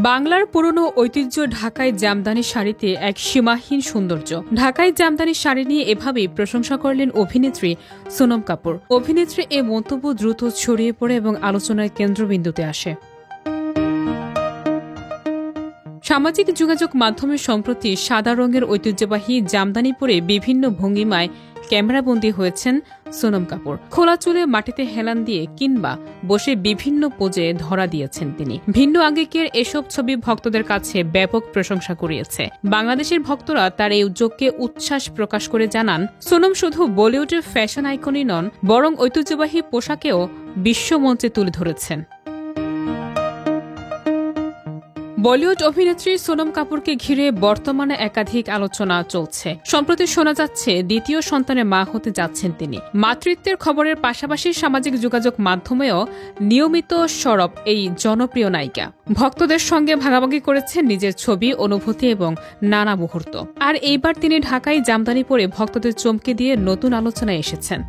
বাংলার পুরনো ঐতিহ্য ঢাকাই জামদানি শাড়িতে এক সীমাহীন সৌন্দর্য। ঢাকাই জামদানি শাড়ি নিয়ে এভাবেই প্রশংসা করলেন অভিনেত্রী সোনম কাপুর। অভিনেত্রী এ মন্তব্য দ্রুত ছড়িয়ে পড়ে এবং আলোচনার কেন্দ্রবিন্দুতে আসে। সামাজিক যোগাযোগ মাধ্যমে সম্প্রতি সাদা রঙের ঐতিহ্যবাহী জামদানি পরে বিভিন্ন ভঙ্গিমায় ক্যামেরাবন্দী হয়েছেন সোনম কাপুর। খোলা চুলে মাটিতে হেলান দিয়ে কিংবা বসে বিভিন্ন পোজে ধরা দিয়েছেন তিনি। ভিন্ন আঙ্গিকের এসব ছবি ভক্তদের কাছে ব্যাপক প্রশংসা কুড়িয়েছে। বাংলাদেশের ভক্তরা তার এই উদ্যোগকে উচ্ছ্বাস প্রকাশ করে জানান, সোনম শুধু বলিউডের ফ্যাশন আইকনই নন, বরং ঐতিহ্যবাহী পোশাকেও বিশ্বমঞ্চে তুলে ধরেছেন। বলিউড অভিনেত্রী সোনম কাপুরকে ঘিরে বর্তমানে একাধিক আলোচনা চলছে। সম্প্রতি শোনা যাচ্ছে দ্বিতীয় সন্তানের মা হতে যাচ্ছেন তিনি। মাতৃত্বের খবরের পাশাপাশি সামাজিক যোগাযোগ মাধ্যমেও নিয়মিত সরব এই জনপ্রিয় নায়িকা। ভক্তদের সঙ্গে ভাগাভাগি করেছেন নিজের ছবি, অনুভূতি এবং নানা মুহূর্ত। আর এইবার তিনি ঢাকায় জামদানি পরে ভক্তদের চমকে দিয়ে নতুন আলোচনায় এসেছেন।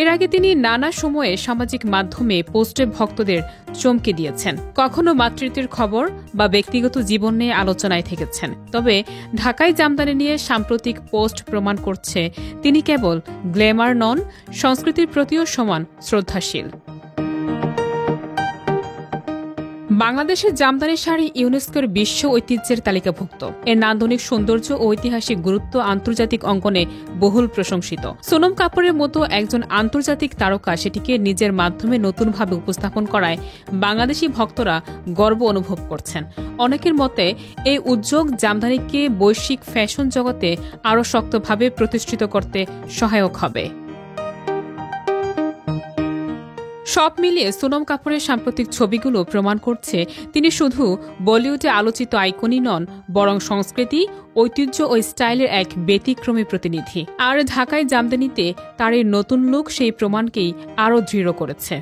এর আগে তিনি নানা সময়ে সামাজিক মাধ্যমে পোস্টে ভক্তদের চমকে দিয়েছেন। কখনো মাতৃত্বের খবর বা ব্যক্তিগত জীবন নিয়ে আলোচনায় থেকেছেন। তবে ঢাকাই জামদানি নিয়ে সাম্প্রতিক পোস্ট প্রমাণ করছে তিনি কেবল গ্ল্যামার নন, সংস্কৃতির প্রতিও সমান শ্রদ্ধাশীল। বাংলাদেশের জামদানি শাড়ি ইউনেস্কোর বিশ্ব ঐতিহ্যের তালিকাভুক্ত। এর নান্দনিক সৌন্দর্য ও ঐতিহাসিক গুরুত্ব আন্তর্জাতিক অঙ্গনে বহুল প্রশংসিত। সোনম কাপুরের মতো একজন আন্তর্জাতিক তারকা সেটিকে নিজের মাধ্যমে নতুনভাবে উপস্থাপন করায় বাংলাদেশি ভক্তরা গর্ব অনুভব করছেন। অনেকের মতে এই উদ্যোগ জামদানিকে বৈশ্বিক ফ্যাশন জগতে আরও শক্তভাবে প্রতিষ্ঠিত করতে সহায়ক হবে। সব মিলিয়ে সোনম কাপুরের সাম্প্রতিক ছবিগুলো প্রমাণ করছে তিনি শুধু বলিউডে আলোচিত আইকনই নন, বরং সংস্কৃতি, ঐতিহ্য ও স্টাইলের এক ব্যতিক্রমী প্রতিনিধি। আর ঢাকায় জামদানিতে তার এই নতুন লুক সেই প্রমাণকেই আরও দৃঢ় করেছে।